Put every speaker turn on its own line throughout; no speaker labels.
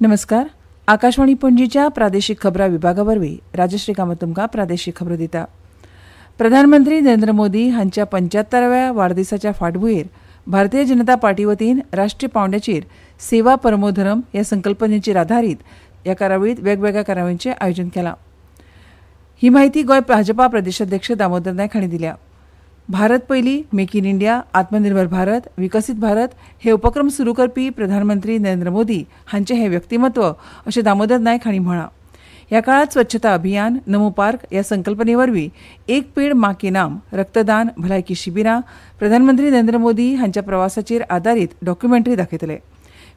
नमस्कार. आकाशवाणी पणजीच्या प्रादेशीक खबरां विभागा वरवीं राजश्री कामत तुमकां प्रादेशीक खबरो दिता. प्रधानमंत्री नरेंद्र मोदी हांच्या 75व्या वाडदिसाच्या फाटभुंयेर भारतीय जनता पार्टी वतीन राष्ट्रीय पावंड्याचेर सेवा परमो धर्म ह्या संकल्पनेचेर आधारीत ह्या कार्यावळींत वेगवेगळ्या कार्यावळींचें आयोजन केलां. ही माहिती गोंय भाजपा प्रदेशाध्यक्ष दामोदर नायक हांणी दिल्या. भारत पयली, मेक इन इंडिया, आत्मनिर्भर भारत, विकसीत भारत हे उपक्रम सुरू करपी प्रधानमंत्री नरेंद्र मोदी हांचें हें व्यक्तिमत्व अशें दामोदर नायक हांणी म्हळां. ह्या काळात स्वच्छता अभियान, नमो पार्क ह्या संकल्पने वरवीं एक पेड मां के नाम, रक्तदान, भलायकी शिबिरां, प्रधानमंत्री नरेंद्र मोदी हांच्या प्रवासाचेर आदारीत डॉक्युमेंटरी दाखयतले.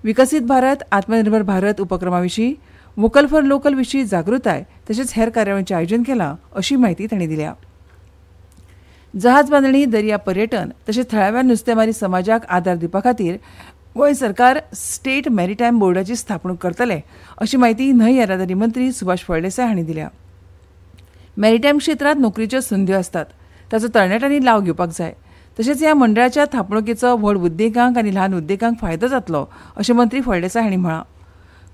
विकसीत भारत, आत्मनिर्भर भारत उपक्रमा विशीं, वोकल फॉर लोकल विशीं जागृताय तशेंच हेर कार्यावळींचें आयोजन केलां अशी माहिती तांणी दिल्या. जहाज बांदणी, दर्या पर्यटन तशेंच थळाव्या नुस्तेमारी समाजाक आदार दिवपा खातीर गोंय सरकार स्टेट मॅरिटायम बोर्डाची स्थापणूक करतले अशी माहिती न्हंय येरादारी मंत्री सुभाष फळदेसाय हांणी दिल्या. मॅरिटायम क्षेत्रांत नोकरीच्यो संद्यो आसतात, ताचो तरणाट्यांनी लाव घेवपाक जाय. तशेंच ह्या मंडळाच्या थापणुकेचो व्हड उद्देगांक आनी ल्हान उद्देगांक फायदो जातलो अशें मंत्री फळदेसाय हांणी म्हळां.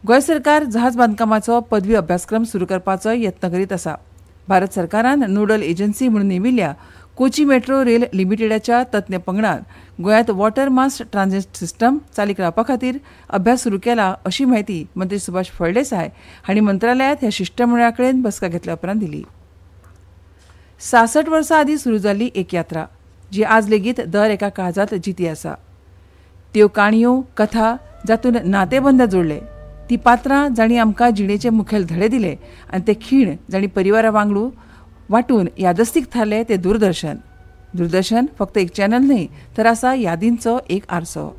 गोंय सरकार जहाज बांदकामाचो पदवी अभ्यासक्रम सुरू करपाचो यत्न करीत आसा. भारत सरकारान नोडल एजन्सी म्हणून नेमिल्ल्या कोची मेट्रो रेल लिमिटेडाच्या तज्ञ पंगडान गोंयांत वॉटर मास ट्रान्झिट सिस्टम चालीक लावपा खातीर अभ्यास सुरू केला अशी माहिती मंत्री सुभाष फळदेसाय हांणी मंत्रालयात ह्या शिष्टमंडळा कडेन बसका घेतल्या उपरांत दिली. 66 वर्सां आदीं सुरू जाल्ली एक यात्रा जी आज लेगीत दर एका काळजांत जिती आसा. त्यो काणयो, कथा जातून नातेबंद जोडले, ती पात्रां जांणी आमकां जिणेचे मुखेल धडे दिले आनी ते खीण जांणी परिवारा वांगडू वाटून यादस्तीक थारले ते दूरदर्शन. दूरदर्शन फक्त एक चॅनल न्हय तर आसा यादींचो एक आरसो.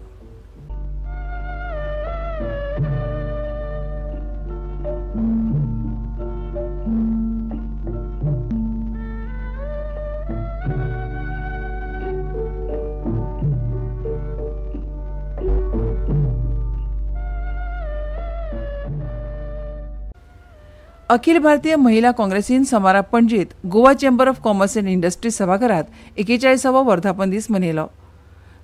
अखिल भारतीय महिला काँग्रेसीन सोमारा पणजेत Goa chamber of commerce and industries सभाघरात 41वो वर्धापन दीस मनयलो.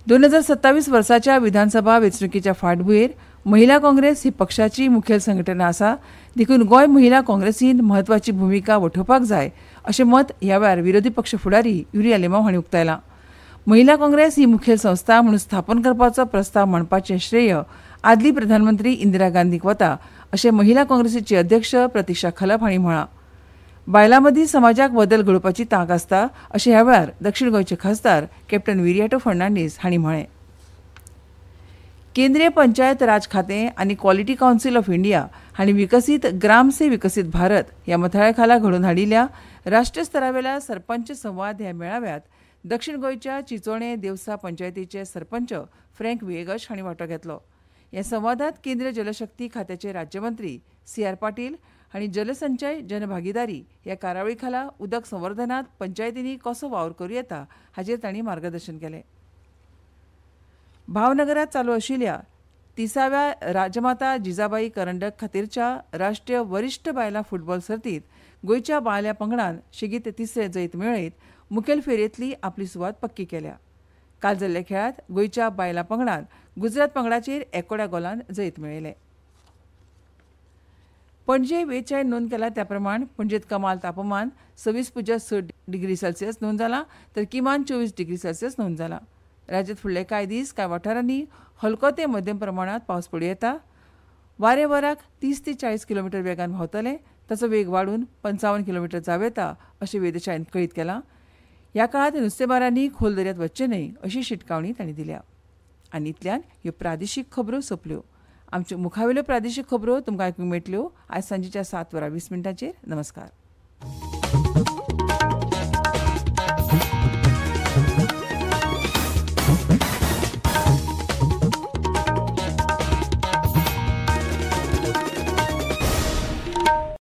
2027 वर्साच्या विधानसभा वेंचणुकेच्या फाटभुंयेर महिला काँग्रेस ही पक्षाची मुखेल संघटना आसा, देखून गोंय महिला काँग्रेसीन म्हत्वाची भुमिका वठोवपाक जाय अशें मत ह्या वेळार विरोधी पक्ष फुडारी युरिया लेमाव हांणी उक्तायलां. महिला काँग्रेस ही मुखेल संस्था म्हणून स्थापन करपाचो प्रस्ताव मांडपाचें श्रेय आदली प्रधानमंत्री इंदिरा गांधीक वता अशें महिला काँग्रेसीची अध्यक्ष प्रतीक्षा खलप हांणी म्हळां. बायलां मदीं समाजाक बदल घडोवपाची तांक आसता अशें ह्या वेळार दक्षिण गोंयचे खासदार कॅप्टन विरियाटो फर्नांडीस हांणी म्हळें. केंद्रीय पंचायत राज खातें आनी क्वॉलिटी कावन्सील ऑफ इंडिया हांणी विकसीत ग्राम से विकसीत भारत ह्या मथाळ्या खाला घडोवन हाडिल्ल्या राष्ट्रीय स्तरावेल्या सरपंच संवाद ह्या मेळाव्यात दक्षिण गोंयच्या चिंचोणे देवसा पंचायतीचे सरपंच फ्रँक विएगश हांणी वांटो घेतलो. ह्या संवादात केंद्रीय जलशक्ती खात्याचे राज्यमंत्री CR पाटील हांणी जलसंचय जनभागीदारी ह्या कार्यावळी खाला उदक संवर्धनात पंचायतींनी कसो वावर करूं येता हाचेर तांणी मार्गदर्शन केलें. भावनगरात चालू आशिल्ल्या 30व्या राजमाता जिजाबाई करंडक खातीरच्या राष्ट्रीय वरिश्ठ बायलां फुटबॉल सर्तीत गोंयच्या बायलां पंगडान शेगीत तिसरे जैत मेळयत मुखेल फेरयेंतली आपली सुवात पक्की केल्या. काल जाल्ल्या खेळांत गोंयच्या बायलां पंगडान गुजरात पंगडाचेर एकोड्या गोलान जैत मेळयलें. पणजे वेधशाळेन नोंद केला त्या प्रमाण पणजेत कमाल तापमान 26.6 डिग्री सेल्सियस नोंद जालां तर किमान 24 डिग्री सेल्सियस नोंद जालां. राज्यांत फुडले कांय दीस कांय वाठारांनी हलको ते मध्यम प्रमाणात पावस पडूं येता. वारे वराक 30 ते 40 किलोमीटर वेगान व्हांवतले, ताचो वेग वाडून 55 किलोमीटर जाव येता अशें वेधशाळेन कळीत केलां. ह्या काळात नुस्तेमारांनी खोल दर्यांत वचचें न्हय अशी शिटकावणी तांणी दिल्या. आनी इतल्यान ह्यो प्रादेशीक खबरो सोंपल्यो. आमच्यो मुखावेल्यो प्रादेशीक खबरो तुमकां आयकूंक मेळटल्यो आयज सांजेच्या 7:20 नमस्कार.